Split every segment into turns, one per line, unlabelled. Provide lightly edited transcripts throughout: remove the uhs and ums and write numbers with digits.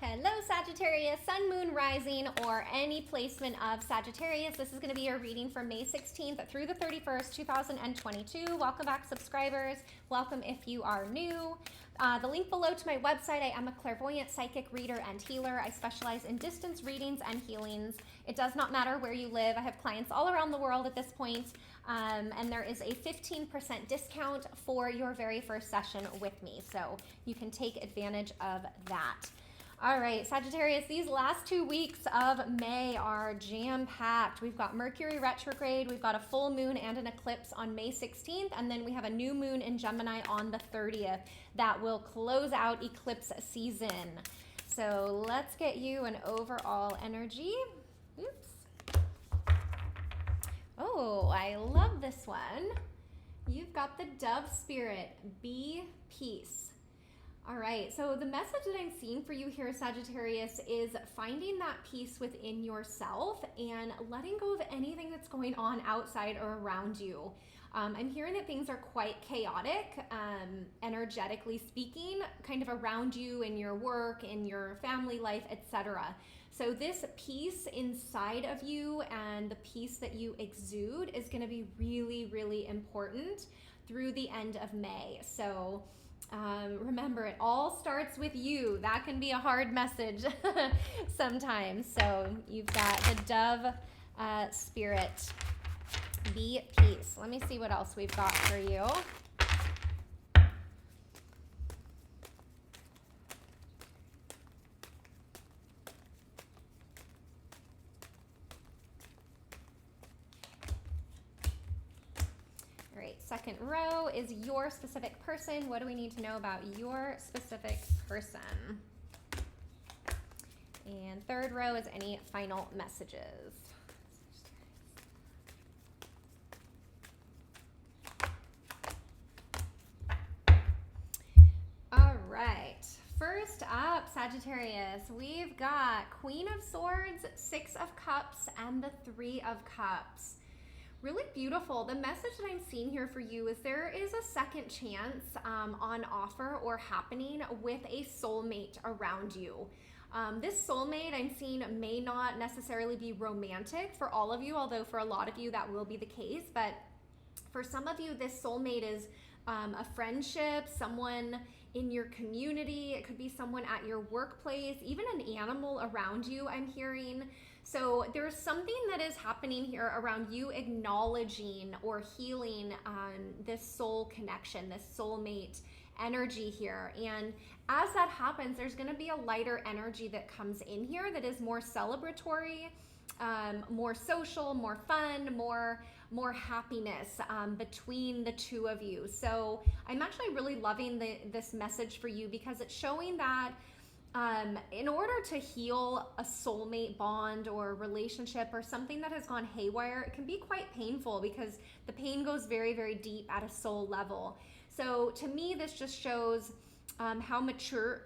Hello Sagittarius, Sun, Moon, Rising, or any placement of Sagittarius. This is going to be your reading for May 16th through the 31st, 2022. Welcome back, subscribers. Welcome if you are new. The link below to my website. I am a clairvoyant, psychic, reader, and healer. I specialize in distance readings and healings. It does not matter where you live. I have clients all around the world at this point, and there is a 15% discount for your very first session with me, so you can take advantage of that. All right, Sagittarius, these last 2 weeks of May are jam-packed. We've got Mercury retrograde, we've got a full moon and an eclipse on May 16th, and then we have a new moon in Gemini on the 30th that will close out eclipse season. So let's get you an overall energy. Oops. Oh, I love this one. You've got the dove spirit, be peace. All right, so the message that I'm seeing for you here, Sagittarius, is finding that peace within yourself and letting go of anything that's going on outside or around you. I'm hearing that things are quite chaotic, energetically speaking, kind of around you in your work, in your family life, etc. So this peace inside of you and the peace that you exude is going to be really, really important through the end of May. So remember, it all starts with you. That can be a hard message sometimes. So you've got the dove spirit, be peace. Let me see what else we've got for you. Second row is your specific person. What do we need to know about your specific person? And third row is any final messages. All right. First up, Sagittarius, we've got Queen of Swords, Six of Cups, and the Three of Cups. Really beautiful. The message that I'm seeing here for you is there is a second chance on offer or happening with a soulmate around you. This soulmate I'm seeing may not necessarily be romantic for all of you, although for a lot of you that will be the case. But for some of you, this soulmate is a friendship, someone in your community. It could be someone at your workplace, even an animal around you, I'm hearing. So there's something that is happening here around you acknowledging or healing this soul connection, this soulmate energy here. And as that happens, there's going to be a lighter energy that comes in here that is more celebratory, more social, more fun, more happiness between the two of you. So I'm actually really loving this message for you because it's showing that in order to heal a soulmate bond or relationship or something that has gone haywire, it can be quite painful because the pain goes very, very deep at a soul level. So to me, this just shows how mature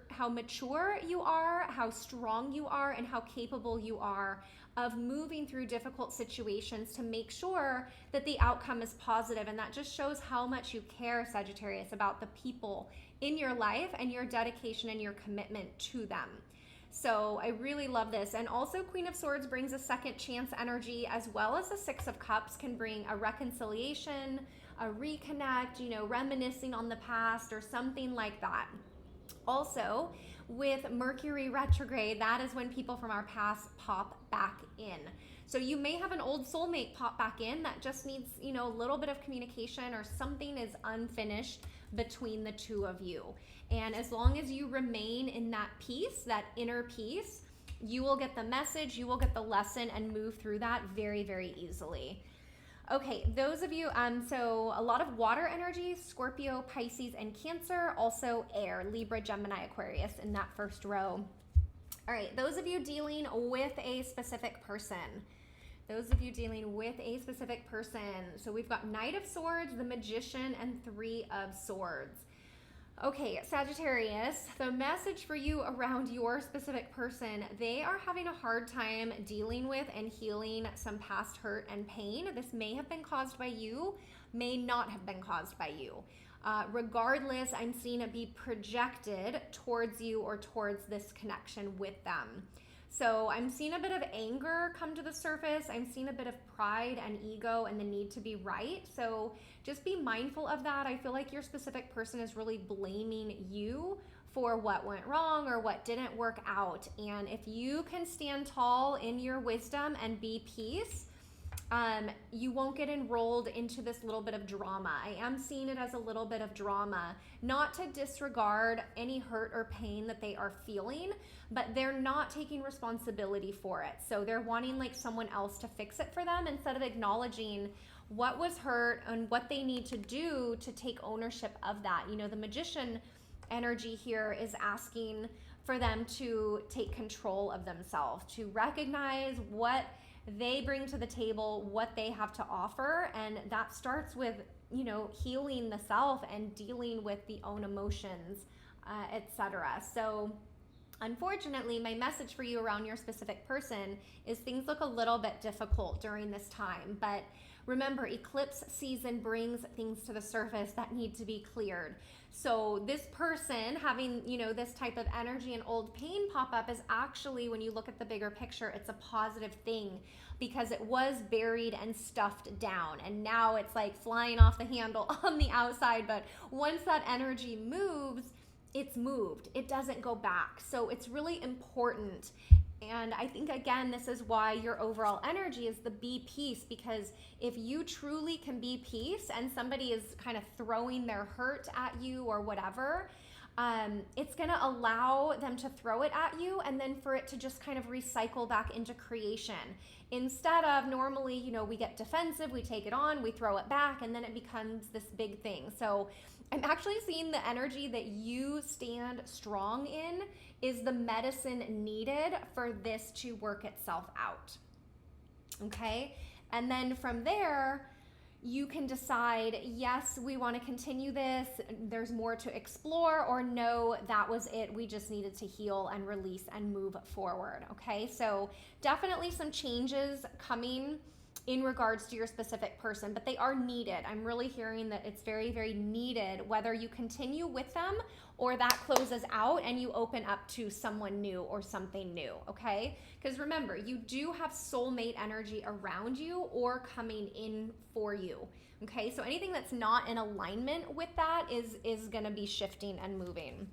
you are, how strong you are, and how capable you are of moving through difficult situations to make sure that the outcome is positive. And that just shows how much you care, Sagittarius, about the people in your life and your dedication and your commitment to them. So I really love this. And also Queen of Swords brings a second chance energy, as well as the Six of Cups can bring a reconciliation, a reconnect, reminiscing on the past or something like that. Also, with Mercury retrograde, that is when people from our past pop back in. So you may have an old soulmate pop back in that just needs, a little bit of communication or something is unfinished between the two of you. And as long as you remain in that peace, that inner peace, you will get the message, you will get the lesson and move through that very, very easily. Okay, those of you, so a lot of water energy, Scorpio, Pisces, and Cancer, also air, Libra, Gemini, Aquarius in that first row. All right, those of you dealing with a specific person. So we've got Knight of Swords, the Magician, and Three of Swords. Okay, Sagittarius, the message for you around your specific person, they are having a hard time dealing with and healing some past hurt and pain. This may have been caused by you, may not have been caused by you. Regardless, I'm seeing it be projected towards you or towards this connection with them. So I'm seeing a bit of anger come to the surface. I'm seeing a bit of pride and ego and the need to be right. So just be mindful of that. I feel like your specific person is really blaming you for what went wrong or what didn't work out. And if you can stand tall in your wisdom and be peace, you won't get enrolled into this little bit of drama. I am seeing it as a little bit of drama, not to disregard any hurt or pain that they are feeling, but they're not taking responsibility for it. So they're wanting like someone else to fix it for them instead of acknowledging what was hurt and what they need to do to take ownership of that. You know, the magician energy here is asking for them to take control of themselves, to recognize what they bring to the table, what they have to offer. And that starts with, you know, healing the self and dealing with the own emotions, etc. So unfortunately, my message for you around your specific person is things look a little bit difficult during this time. But remember, eclipse season brings things to the surface that need to be cleared. So this person having, you know, this type of energy and old pain pop up is actually, when you look at the bigger picture, it's a positive thing because it was buried and stuffed down. And now it's like flying off the handle on the outside. But once that energy moves, it's moved. It doesn't go back. So it's really important. And I think, again, this is why your overall energy is the be peace, because if you truly can be peace and somebody is kind of throwing their hurt at you or whatever, it's going to allow them to throw it at you and then for it to just kind of recycle back into creation. Instead of normally, you know, we get defensive, we take it on, we throw it back, and then it becomes this big thing. So I'm actually seeing the energy that you stand strong in is the medicine needed for this to work itself out. Okay? And then from there, you can decide, yes, we want to continue this, there's more to explore, or no, that was it, we just needed to heal and release and move forward. Okay? So definitely some changes coming in regards to your specific person, but they are needed. I'm really hearing that it's very, very needed, whether you continue with them or that closes out and you open up to someone new or something new, okay? Because remember, you do have soulmate energy around you or coming in for you, okay? So anything that's not in alignment with that is gonna be shifting and moving.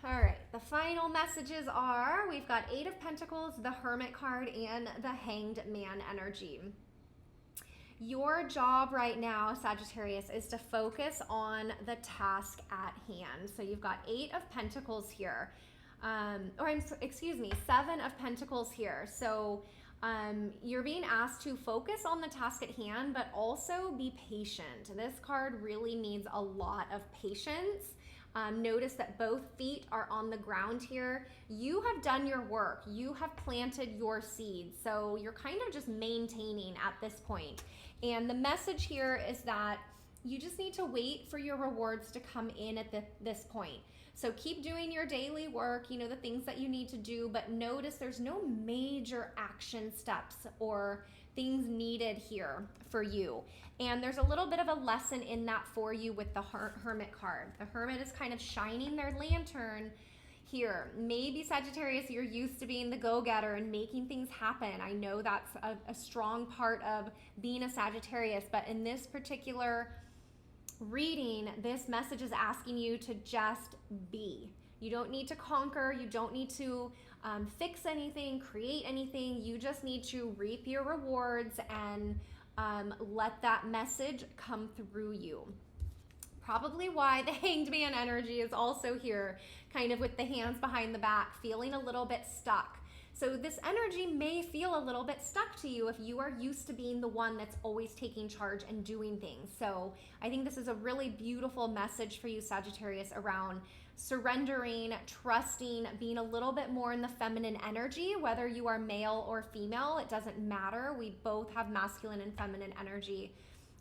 All right, the final messages are, we've got 8 of Pentacles, the Hermit card, and the Hanged Man energy. Your job right now, Sagittarius, is to focus on the task at hand. So you've got 8 of Pentacles here, 7 of Pentacles here. So you're being asked to focus on the task at hand, but also be patient. This card really needs a lot of patience. Notice that both feet are on the ground here. You have done your work. You have planted your seeds. So you're kind of just maintaining at this point. And the message here is that you just need to wait for your rewards to come in at this point. So keep doing your daily work, you know, the things that you need to do, but notice there's no major action steps or things needed here for you. And there's a little bit of a lesson in that for you with the Hermit card. The Hermit is kind of shining their lantern here. Maybe Sagittarius, you're used to being the go-getter and making things happen. I know that's a strong part of being a Sagittarius, but in this particular reading, this message is asking you to just be. You don't need to conquer. You don't need to fix anything, create anything. You just need to reap your rewards and let that message come through you. Probably why the Hanged Man energy is also here, kind of with the hands behind the back, feeling a little bit stuck. So this energy may feel a little bit stuck to you if you are used to being the one that's always taking charge and doing things. So I think this is a really beautiful message for you, Sagittarius, around surrendering, trusting, being a little bit more in the feminine energy, whether you are male or female, it doesn't matter. We both have masculine and feminine energy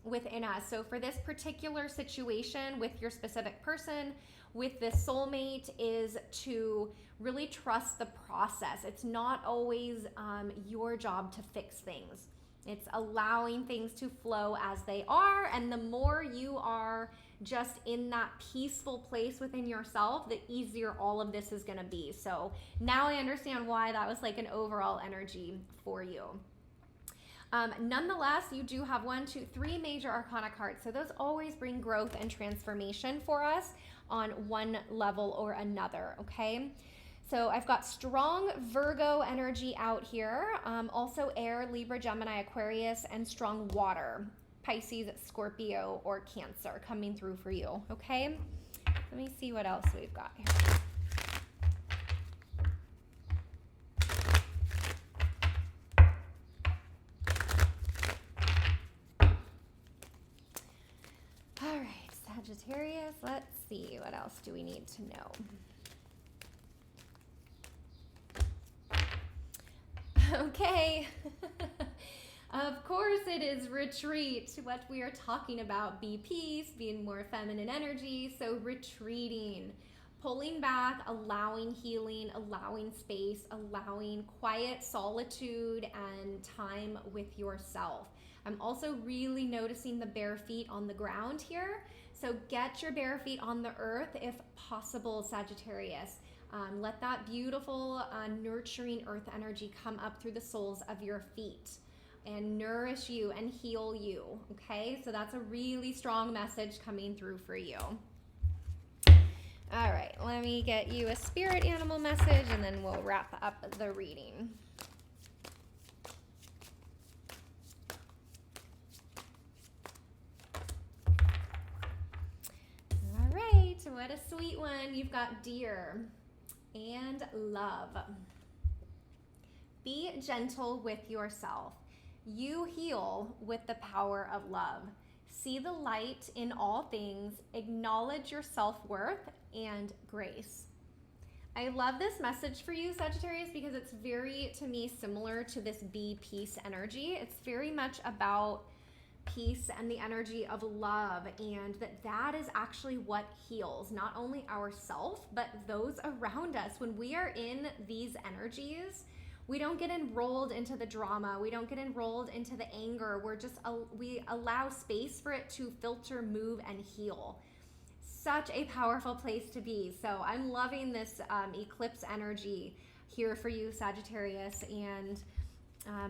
within us. So for this particular situation with your specific person, with this soulmate, is to really trust the process. It's not always your job to fix things. It's allowing things to flow as they are, and the more you are just in that peaceful place within yourself, the easier all of this is going to be. So now I understand why that was like an overall energy for you. Nonetheless, you do have 1, 2, 3 major arcana cards. So those always bring growth and transformation for us on one level or another, okay? So I've got strong Virgo energy out here. Also air, Libra, Gemini, Aquarius, and strong water, Pisces, Scorpio, or Cancer coming through for you, okay? Let me see what else we've got here. All right, Sagittarius, let's see, what else do we need to know? Okay, of course it is retreat, what we are talking about. Be peace, being more feminine energy, so retreating, pulling back, allowing healing, allowing space, allowing quiet solitude and time with yourself. I'm also really noticing the bare feet on the ground here, so get your bare feet on the earth if possible, Sagittarius. Let that beautiful, nurturing earth energy come up through the soles of your feet and nourish you and heal you, okay? So that's a really strong message coming through for you. All right, let me get you a spirit animal message and then we'll wrap up the reading. All right, what a sweet one. You've got deer and love. Be gentle with yourself. You heal with the power of love. See the light in all things. Acknowledge your self-worth and grace. I love this message for you, Sagittarius, because it's very, to me, similar to this be peace energy. It's very much about peace and the energy of love, and that is actually what heals not only ourselves but those around us. When we are in these energies, we don't get enrolled into the drama, we don't get enrolled into the anger. We allow space for it to filter, move, and heal. Such a powerful place to be. So I'm loving this eclipse energy here for you, Sagittarius, and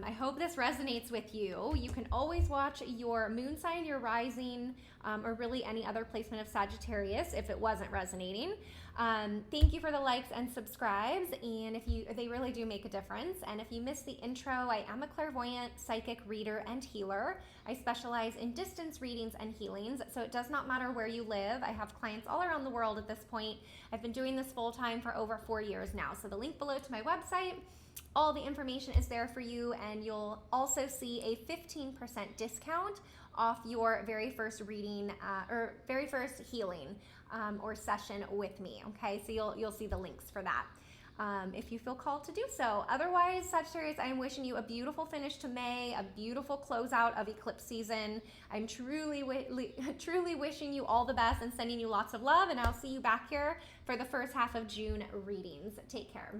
I hope this resonates with you. You can always watch your moon sign, your rising, or really any other placement of Sagittarius if it wasn't resonating. Thank you for the likes and subscribes, and they really do make a difference. And if you missed the intro, I am a clairvoyant, psychic, reader, and healer. I specialize in distance readings and healings, so it does not matter where you live. I have clients all around the world at this point. I've been doing this full time for over 4 years now. So the link below to my website, all the information is there for you, and you'll also see a 15% discount off your very first reading or very first healing or session with me. Okay, so you'll see the links for that if you feel called to do so. Otherwise, Sagittarius, I am wishing you a beautiful finish to May, a beautiful closeout of eclipse season. I'm truly wishing you all the best and sending you lots of love, and I'll see you back here for the first half of June readings. Take care.